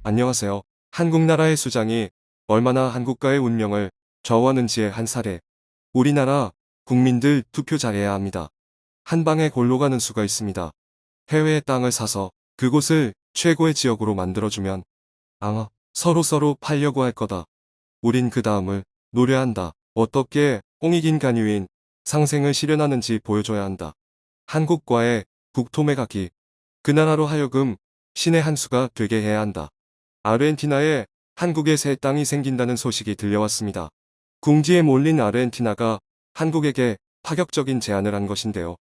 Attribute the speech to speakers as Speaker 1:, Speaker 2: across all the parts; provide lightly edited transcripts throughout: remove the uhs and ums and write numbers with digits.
Speaker 1: 안녕하세요. 한국 나라의 수장이 얼마나 한국가의 운명을 좌우하는지의 한 사례. 우리나라 국민들 투표 잘해야 합니다. 한 방에 골로 가는 수가 있습니다. 해외의 땅을 사서 그곳을 최고의 지역으로 만들어주면 아마 서로 팔려고 할 거다. 우린 그 다음을 노려한다. 어떻게 홍익인 간유인 상생을 실현하는지 보여줘야 한다. 한국과의 국토매각이 그 나라로 하여금 신의 한 수가 되게 해야 한다. 아르헨티나에 한국의 새 땅이 생긴다는 소식이 들려왔습니다. 궁지에 몰린 아르헨티나가 한국에게 파격적인 제안을 한 것인데요.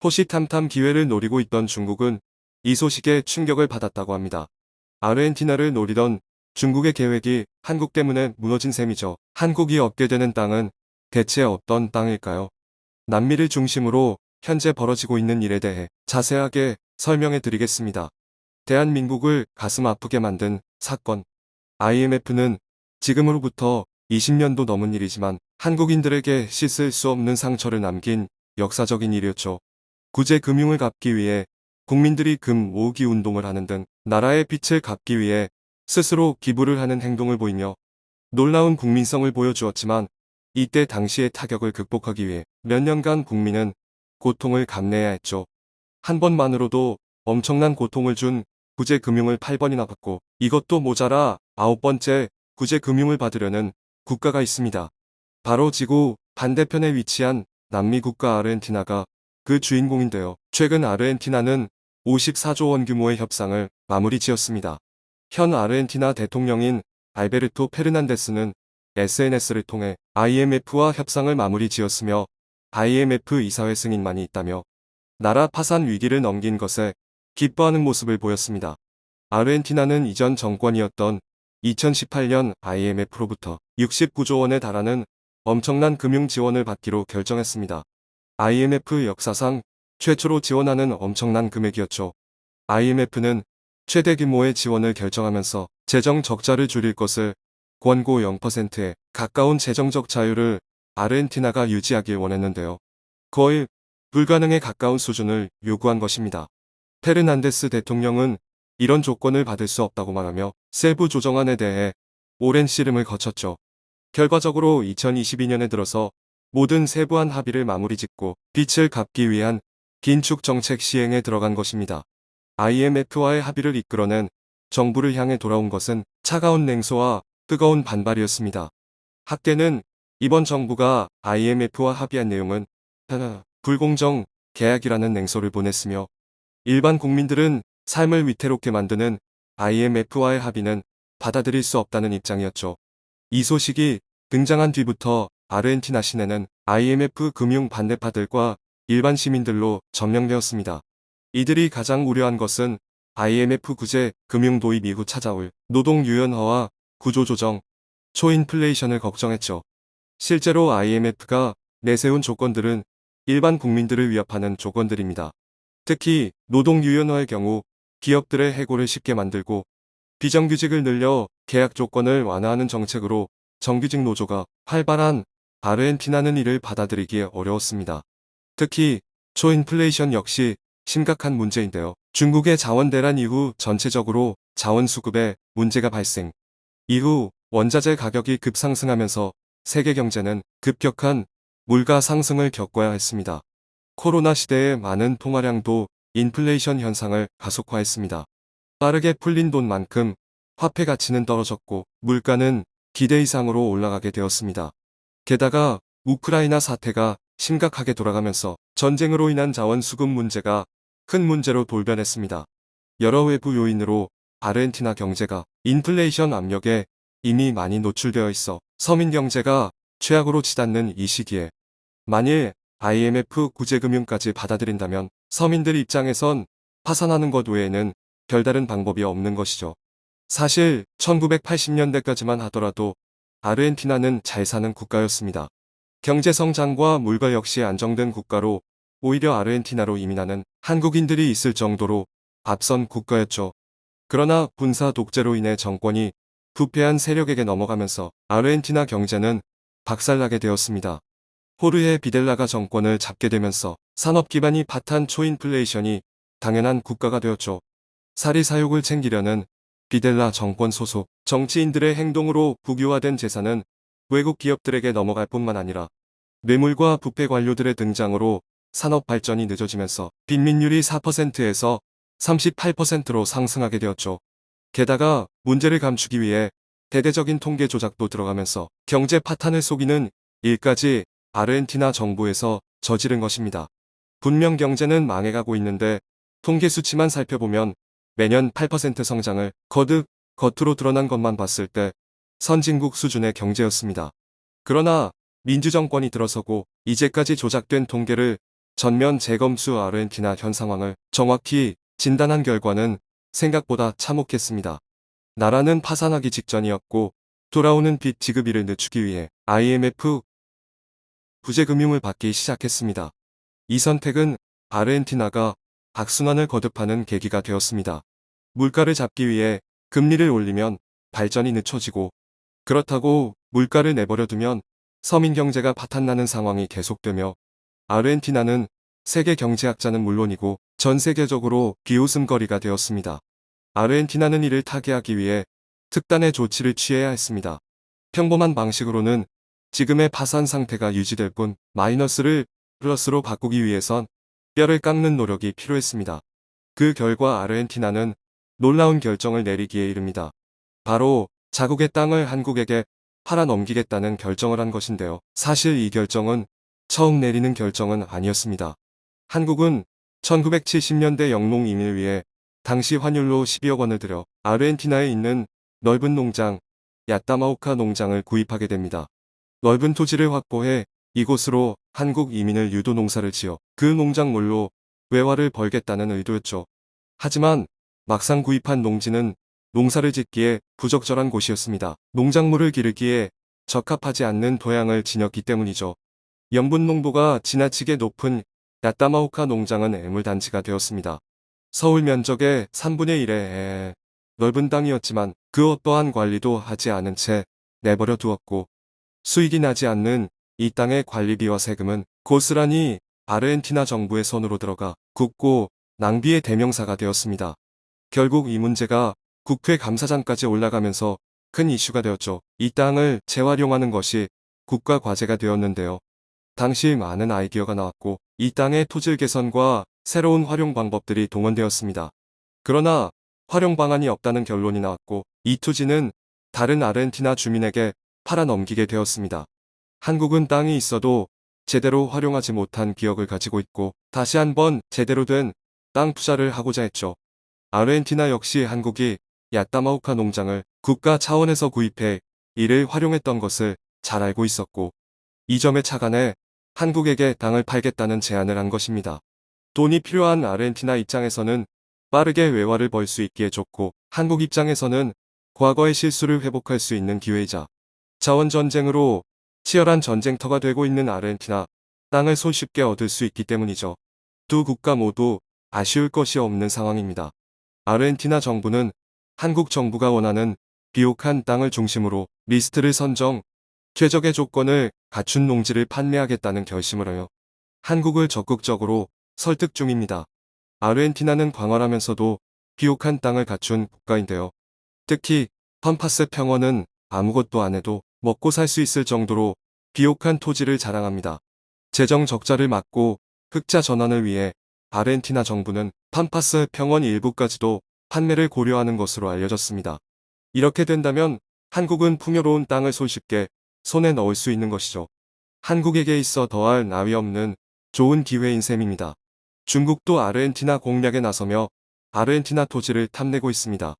Speaker 1: 호시탐탐 기회를 노리고 있던 중국은 이 소식에 충격을 받았다고 합니다. 아르헨티나를 노리던 중국의 계획이 한국 때문에 무너진 셈이죠. 한국이 얻게 되는 땅은 대체 어떤 땅일까요? 남미를 중심으로 현재 벌어지고 있는 일에 대해 자세하게 설명해 드리겠습니다. 대한민국을 가슴 아프게 만든 사건. IMF는 지금으로부터 20년도 넘은 일이지만 한국인들에게 씻을 수 없는 상처를 남긴 역사적인 일이었죠. 구제 금융을 갚기 위해 국민들이 금 모으기 운동을 하는 등 나라의 빚을 갚기 위해 스스로 기부를 하는 행동을 보이며 놀라운 국민성을 보여주었지만 이때 당시의 타격을 극복하기 위해 몇 년간 국민은 고통을 감내해야 했죠. 한 번만으로도 엄청난 고통을 준 구제금융을 8번이나 받고 이것도 모자라 9번째 구제금융을 받으려는 국가가 있습니다. 바로 지구 반대편에 위치한 남미 국가 아르헨티나가 그 주인공인데요. 최근 아르헨티나는 54조 원 규모의 협상을 마무리 지었습니다. 현 아르헨티나 대통령인 알베르토 페르난데스는 SNS를 통해 IMF와 협상을 마무리 지었으며 IMF 이사회 승인만이 있다며 나라 파산 위기를 넘긴 것에 기뻐하는 모습을 보였습니다. 아르헨티나는 이전 정권이었던 2018년 IMF로부터 69조 원에 달하는 엄청난 금융 지원을 받기로 결정했습니다. IMF 역사상 최초로 지원하는 엄청난 금액이었죠. IMF는 최대 규모의 지원을 결정하면서 재정 적자를 줄일 것을 권고 0%에 가까운 재정적 자유를 아르헨티나가 유지하길 원했는데요. 거의 불가능에 가까운 수준을 요구한 것입니다. 페르난데스 대통령은 이런 조건을 받을 수 없다고 말하며 세부 조정안에 대해 오랜 씨름을 거쳤죠. 결과적으로 2022년에 들어서 모든 세부한 합의를 마무리 짓고 빚을 갚기 위한 긴축 정책 시행에 들어간 것입니다. IMF와의 합의를 이끌어낸 정부를 향해 돌아온 것은 차가운 냉소와 뜨거운 반발이었습니다. 학계는 이번 정부가 IMF와 합의한 내용은 불공정 계약이라는 냉소를 보냈으며 일반 국민들은 삶을 위태롭게 만드는 IMF와의 합의는 받아들일 수 없다는 입장이었죠. 이 소식이 등장한 뒤부터 아르헨티나 시내는 IMF 금융 반대파들과 일반 시민들로 점령되었습니다. 이들이 가장 우려한 것은 IMF 구제 금융 도입 이후 찾아올 노동 유연화와 구조조정, 초인플레이션을 걱정했죠. 실제로 IMF가 내세운 조건들은 일반 국민들을 위협하는 조건들입니다. 특히 노동 유연화의 경우 기업들의 해고를 쉽게 만들고 비정규직을 늘려 계약 조건을 완화하는 정책으로 정규직 노조가 활발한 아르헨티나는 이를 받아들이기 어려웠습니다. 특히 초인플레이션 역시 심각한 문제인데요. 중국의 자원 대란 이후 전체적으로 자원 수급에 문제가 발생. 이후 원자재 가격이 급상승하면서 세계 경제는 급격한 물가 상승을 겪어야 했습니다. 코로나 시대에 많은 통화량도 인플레이션 현상을 가속화했습니다. 빠르게 풀린 돈만큼 화폐 가치는 떨어졌고 물가는 기대 이상으로 올라가게 되었습니다. 게다가 우크라이나 사태가 심각하게 돌아가면서 전쟁으로 인한 자원 수급 문제가 큰 문제로 돌변했습니다. 여러 외부 요인으로 아르헨티나 경제가 인플레이션 압력에 이미 많이 노출되어 있어 서민 경제가 최악으로 치닫는 이 시기에 만일 IMF 구제금융까지 받아들인다면 서민들 입장에선 파산하는 것 외에는 별다른 방법이 없는 것이죠. 사실 1980년대까지만 하더라도 아르헨티나는 잘 사는 국가였습니다. 경제성장과 물가 역시 안정된 국가로 오히려 아르헨티나로 이민하는 한국인들이 있을 정도로 앞선 국가였죠. 그러나 군사 독재로 인해 정권이 부패한 세력에게 넘어가면서 아르헨티나 경제는 박살나게 되었습니다. 호르헤 비델라가 정권을 잡게 되면서 산업 기반이 파탄 초인플레이션이 당연한 국가가 되었죠. 사리 사욕을 챙기려는 비델라 정권 소속 정치인들의 행동으로 국유화된 재산은 외국 기업들에게 넘어갈 뿐만 아니라 뇌물과 부패 관료들의 등장으로 산업 발전이 늦어지면서 빈민율이 4%에서 38%로 상승하게 되었죠. 게다가 문제를 감추기 위해 대대적인 통계 조작도 들어가면서 경제 파탄을 속이는 일까지 아르헨티나 정부에서 저지른 것입니다. 분명 경제는 망해가고 있는데 통계 수치만 살펴보면 매년 8% 성장을 거듭 겉으로 드러난 것만 봤을 때 선진국 수준의 경제였습니다. 그러나 민주정권이 들어서고 이제까지 조작된 통계를 전면 재검수 아르헨티나 현 상황을 정확히 진단한 결과는 생각보다 참혹했습니다. 나라는 파산하기 직전이었고 돌아오는 빚 지급일을 늦추기 위해 IMF 구제금융을 받기 시작했습니다. 이 선택은 아르헨티나가 악순환을 거듭하는 계기가 되었습니다. 물가를 잡기 위해 금리를 올리면 발전이 늦춰지고 그렇다고 물가를 내버려 두면 서민 경제가 파탄나는 상황이 계속되며 아르헨티나는 세계 경제학자는 물론이고 전 세계적으로 비웃음거리가 되었습니다. 아르헨티나는 이를 타개하기 위해 특단의 조치를 취해야 했습니다. 평범한 방식으로는 지금의 파산 상태가 유지될 뿐 마이너스를 플러스로 바꾸기 위해선 뼈를 깎는 노력이 필요했습니다. 그 결과 아르헨티나는 놀라운 결정을 내리기에 이릅니다. 바로 자국의 땅을 한국에게 팔아 넘기겠다는 결정을 한 것인데요. 사실 이 결정은 처음 내리는 결정은 아니었습니다. 한국은 1970년대 영농 이민을 위해 당시 환율로 12억 원을 들여 아르헨티나에 있는 넓은 농장, 야따마오카 농장을 구입하게 됩니다. 넓은 토지를 확보해 이곳으로 한국 이민을 유도 농사를 지어 그 농작물로 외화를 벌겠다는 의도였죠. 하지만 막상 구입한 농지는 농사를 짓기에 부적절한 곳이었습니다. 농작물을 기르기에 적합하지 않는 토양을 지녔기 때문이죠. 염분 농도가 지나치게 높은 야따마오카 농장은 애물단지가 되었습니다. 서울 면적의 3분의 1의 넓은 땅이었지만 그 어떠한 관리도 하지 않은 채 내버려 두었고 수익이 나지 않는 이 땅의 관리비와 세금은 고스란히 아르헨티나 정부의 손으로 들어가 굽고 낭비의 대명사가 되었습니다. 결국 이 문제가 국회 감사장까지 올라가면서 큰 이슈가 되었죠. 이 땅을 재활용하는 것이 국가 과제가 되었는데요. 당시 많은 아이디어가 나왔고 이 땅의 토질 개선과 새로운 활용 방법들이 동원되었습니다. 그러나 활용 방안이 없다는 결론이 나왔고 이 토지는 다른 아르헨티나 주민에게 팔아 넘기게 되었습니다. 한국은 땅이 있어도 제대로 활용하지 못한 기억을 가지고 있고 다시 한번 제대로 된 땅 투자를 하고자 했죠. 아르헨티나 역시 한국이 야따마오카 농장을 국가 차원에서 구입해 이를 활용했던 것을 잘 알고 있었고 이 점에 착안해 한국에게 땅을 팔겠다는 제안을 한 것입니다. 돈이 필요한 아르헨티나 입장에서는 빠르게 외화를 벌 수 있기에 좋고 한국 입장에서는 과거의 실수를 회복할 수 있는 기회이자 자원전쟁으로 치열한 전쟁터가 되고 있는 아르헨티나 땅을 손쉽게 얻을 수 있기 때문이죠. 두 국가 모두 아쉬울 것이 없는 상황입니다. 아르헨티나 정부는 한국 정부가 원하는 비옥한 땅을 중심으로 리스트를 선정, 최적의 조건을 갖춘 농지를 판매하겠다는 결심을 하여 한국을 적극적으로 설득 중입니다. 아르헨티나는 광활하면서도 비옥한 땅을 갖춘 국가인데요. 특히 팜파스 평원은 아무것도 안 해도 먹고 살 수 있을 정도로 비옥한 토지를 자랑합니다. 재정 적자를 막고 흑자 전환을 위해 아르헨티나 정부는 팜파스 평원 일부까지도 판매를 고려하는 것으로 알려졌습니다. 이렇게 된다면 한국은 풍요로운 땅을 손쉽게 손에 넣을 수 있는 것이죠. 한국에게 있어 더할 나위 없는 좋은 기회인 셈입니다. 중국도 아르헨티나 공략에 나서며 아르헨티나 토지를 탐내고 있습니다.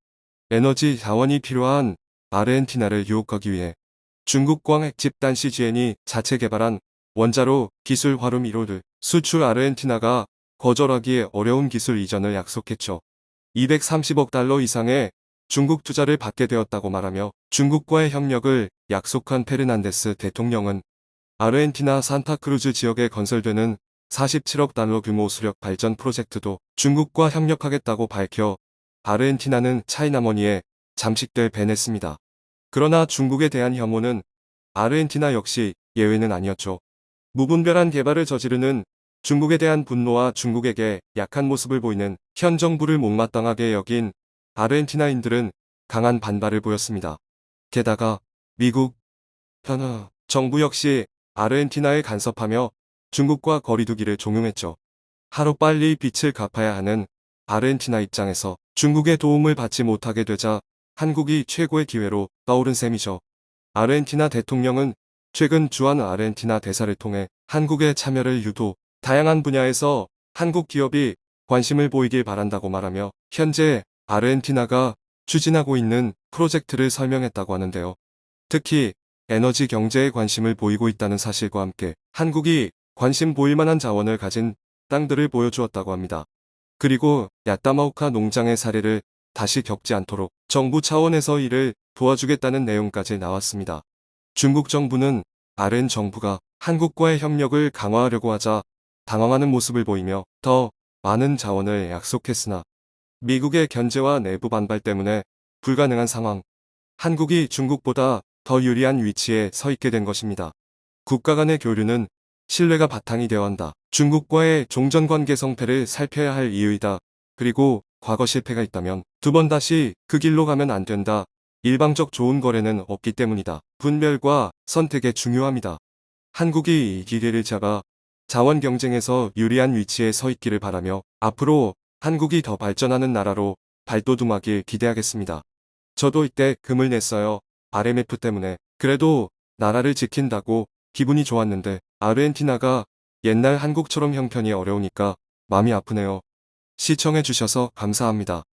Speaker 1: 에너지 자원이 필요한 아르헨티나를 유혹하기 위해 중국 광핵 집단 CGN이 자체 개발한 원자로 기술 활용 1호를 수출 아르헨티나가 거절하기에 어려운 기술 이전을 약속했죠. 230억 달러 이상의 중국 투자를 받게 되었다고 말하며 중국과의 협력을 약속한 페르난데스 대통령은 아르헨티나 산타크루즈 지역에 건설되는 47억 달러 규모 수력 발전 프로젝트도 중국과 협력하겠다고 밝혀 아르헨티나는 차이나머니에 잠식될 뻔했습니다. 그러나 중국에 대한 혐오는 아르헨티나 역시 예외는 아니었죠. 무분별한 개발을 저지르는 중국에 대한 분노와 중국에게 약한 모습을 보이는 현 정부를 못마땅하게 여긴 아르헨티나인들은 강한 반발을 보였습니다. 게다가 미국 정부 역시 아르헨티나에 간섭하며 중국과 거리두기를 종용했죠. 하루빨리 빚을 갚아야 하는 아르헨티나 입장에서 중국의 도움을 받지 못하게 되자 한국이 최고의 기회로 떠오른 셈이죠. 아르헨티나 대통령은 최근 주한 아르헨티나 대사를 통해 한국의 참여를 유도, 다양한 분야에서 한국 기업이 관심을 보이길 바란다고 말하며 현재 아르헨티나가 추진하고 있는 프로젝트를 설명했다고 하는데요. 특히 에너지 경제에 관심을 보이고 있다는 사실과 함께 한국이 관심 보일 만한 자원을 가진 땅들을 보여주었다고 합니다. 그리고 야따마오카 농장의 사례를 다시 겪지 않도록 정부 차원에서 이를 도와주겠다는 내용까지 나왔습니다. 중국 정부는 아르헨 정부가 한국과의 협력을 강화하려고 하자 당황하는 모습을 보이며 더 많은 자원을 약속했으나 미국의 견제와 내부 반발 때문에 불가능한 상황. 한국이 중국보다 더 유리한 위치에 서 있게 된 것입니다. 국가 간의 교류는 신뢰가 바탕이 되어야 한다. 중국과의 종전관계 성패를 살펴야 할 이유이다. 그리고 과거 실패가 있다면 두 번 다시 그 길로 가면 안 된다. 일방적 좋은 거래는 없기 때문이다. 분별과 선택에 중요합니다. 한국이 이 기회를 잡아 자원 경쟁에서 유리한 위치에 서 있기를 바라며 앞으로 한국이 더 발전하는 나라로 발돋움하길 기대하겠습니다. 저도 이때 금을 냈어요. RMF 때문에. 그래도 나라를 지킨다고 기분이 좋았는데 아르헨티나가 옛날 한국처럼 형편이 어려우니까 마음이 아프네요. 시청해주셔서 감사합니다.